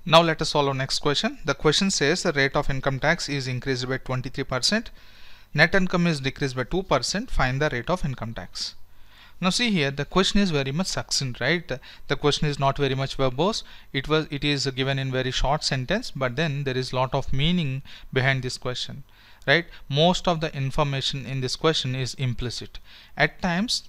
Now let us solve our next question. The question says the rate of income tax is increased by 23%, net income is decreased by 2%, find the rate of income tax. Now see here, the question is very much succinct, right? The question is not very much verbose. It is given in very short sentence, but then there is lot of meaning behind this question, right? Most of the information in this question is implicit. At times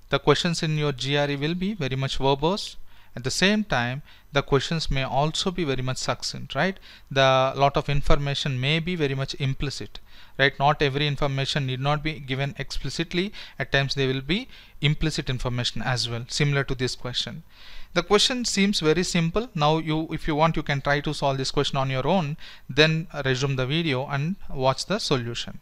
the questions in your GRE will be very much verbose. At the same time, the questions may also be very much succinct, right? The lot of information may be very much implicit, right? Not every information need not be given explicitly. At times they will be implicit information as well, similar to this question. The question seems very simple. Now if you want, you can try to solve this question on your own, then resume the video and watch the solution.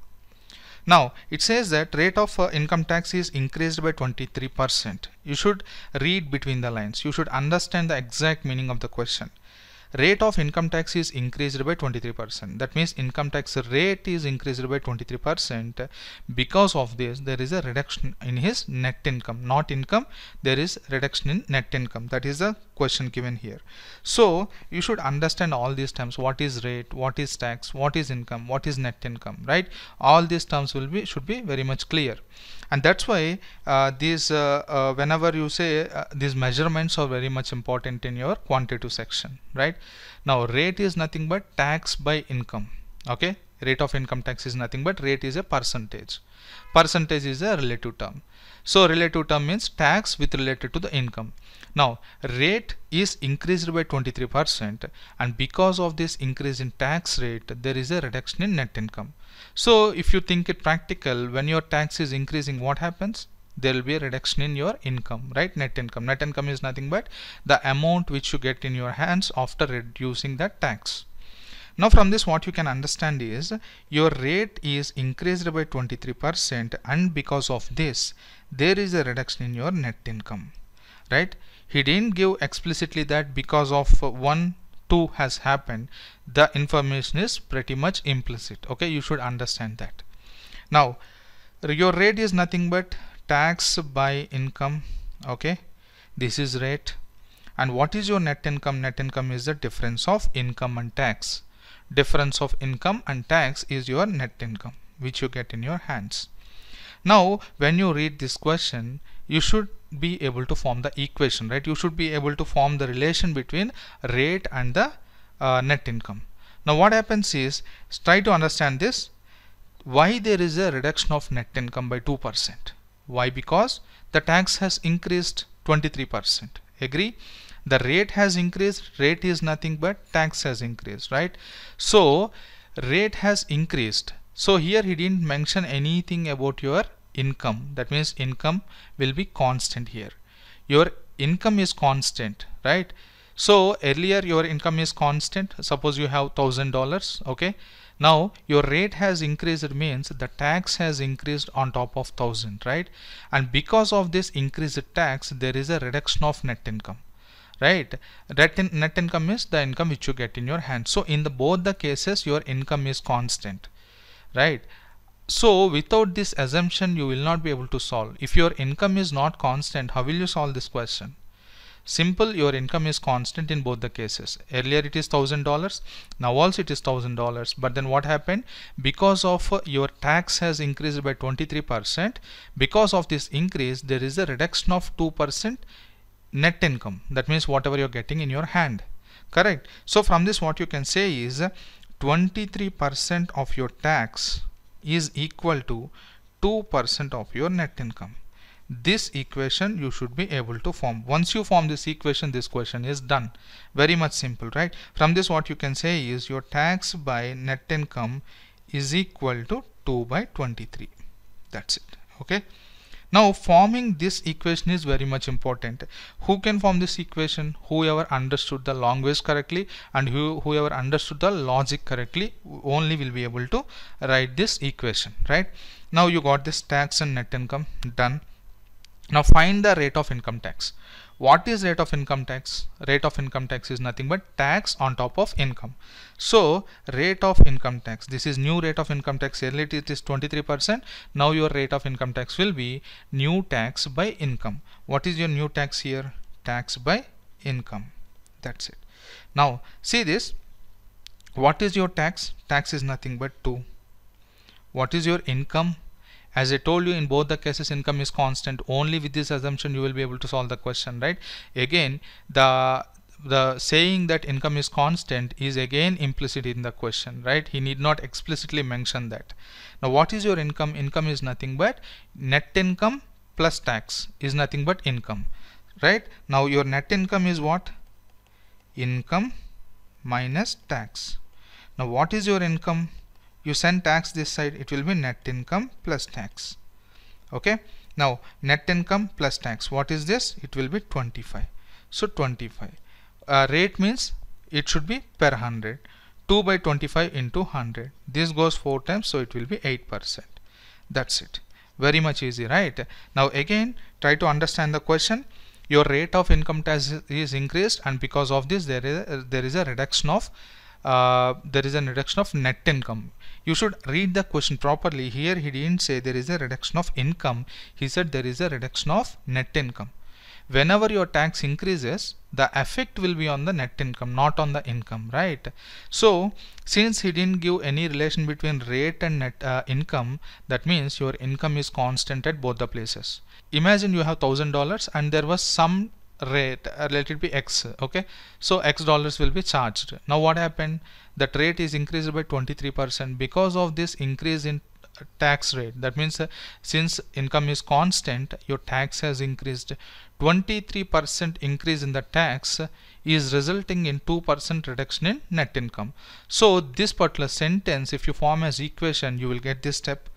Now it says that rate of income tax is increased by 23%. You should read between the lines. You should understand the exact meaning of the question. Rate of income tax is increased by 23%. That means income tax rate is increased by 23%. Because of this, there is a reduction in his net income. Not income, there is reduction in net income. That is the question given here. So you should understand all these terms. What is rate, what is tax, what is income, what is net income, right? All these terms should be very much clear. And that's why whenever you say these measurements are very much important in your quantitative section, right? Now rate is nothing but tax by income. Okay, rate of income tax is nothing but rate is a percentage. Percentage is a relative term. So relative term means tax with related to the income. Now rate is increased by 23%, and because of this increase in tax rate, there is a reduction in net income. So if you think it practical, when your tax is increasing, what happens? There will be a reduction in your income, right? Net income. Net income is nothing but the amount which you get in your hands after reducing that tax. Now from this, what you can understand is your rate is increased by 23%, and because of this there is a reduction in your net income, right? He didn't give explicitly that because of 1, 2 has happened. The information is pretty much implicit. Okay, you should understand that. Now your rate is nothing but tax by income. Okay, this is rate. And what is your net income? Net income is the difference of income and tax. Difference of income and tax is your net income which you get in your hands. Now when you read this question, you should be able to form the equation, right? You should be able to form the relation between rate and the net income. Now what happens is, try to understand this. Why there is a reduction of net income by 2%? Why? Because the tax has increased 23%. Agree? The rate has increased. Rate is nothing but tax has increased, right? So rate has increased. So here he didn't mention anything about your income. That means income will be constant here. Your income is constant, right? So earlier your income is constant. Suppose you have $1,000. Okay, now your rate has increased, means the tax has increased on top of 1,000, right? And because of this increased tax, there is a reduction of net income, right? Net income is the income which you get in your hand. So in both the cases your income is constant, right? So without this assumption you will not be able to solve. If your income is not constant, how will you solve this question? Simple, your income is constant in both the cases. Earlier it is $1,000, now also it is $1,000, but then what happened? Because of your tax has increased by 23%, because of this increase there is a reduction of 2% net income. That means whatever you're getting in your hand, correct? So from this, what you can say is 23% of your tax is equal to 2% of your net income. This equation you should be able to form. Once you form this equation, this question is done. Very much simple, right? From this, what you can say is your tax by net income is equal to 2 by 23. That's it. Okay, now forming this equation is very much important. Who can form this equation? Whoever understood the language correctly and whoever understood the logic correctly only will be able to write this equation, right? Now you got this tax and net income done. Now find the rate of income tax. What is rate of income tax? Rate of income tax is nothing but tax on top of income. So rate of income tax, this is new rate of income tax. Earlier it is 23%. Now your rate of income tax will be new tax by income. What is your new tax here? Tax by income. That's it. Now see this. What is your tax? Tax is nothing but 2. What is your income? As I told you, in both the cases income is constant. Only with this assumption you will be able to solve the question, right? Again, the saying that income is constant is again implicit in the question, right? He need not explicitly mention that. Now what is your income? Income is nothing but net income plus tax is nothing but income, right? Now your net income is what? Income minus tax. Now what is your income? You send tax this side, it will be net income plus tax. Okay, now net income plus tax, what is this? It will be 25. So 25 rate means it should be per 100. 2 by 25 into 100, this goes 4 times, so it will be 8%. That's it. Very much easy, right? Now again try to understand the question. Your rate of income tax is increased, and because of this there is a reduction of net income. You should read the question properly. Here he didn't say there is a reduction of income, he said there is a reduction of net income. Whenever your tax increases, the effect will be on the net income, not on the income, right? So since he didn't give any relation between rate and net income, that means your income is constant at both the places. Imagine you have $1,000 and there was some rate, let it be X, okay? So X dollars will be charged. Now what happened? That rate is increased by 23% because of this increase in tax rate. That means since income is constant, your tax has increased. 23% increase in the tax is resulting in 2% reduction in net income. So this particular sentence, if you form as equation, you will get this step,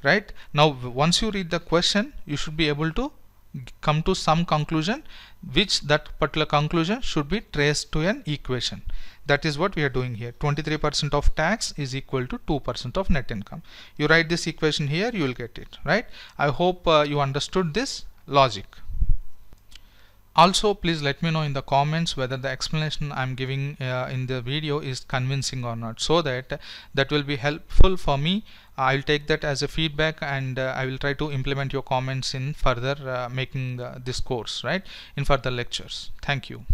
right? Now once you read the question, you should be able to come to some conclusion, which that particular conclusion should be traced to an equation. That is what we are doing here. 23% of tax is equal to 2% of net income. You write this equation here, you will get it, right? I hope you understood this logic. Also, please let me know in the comments whether the explanation I'm giving in the video is convincing or not, so that will be helpful for me. I'll take that as a feedback, and I will try to implement your comments in further making this course, right, in further lectures. Thank you.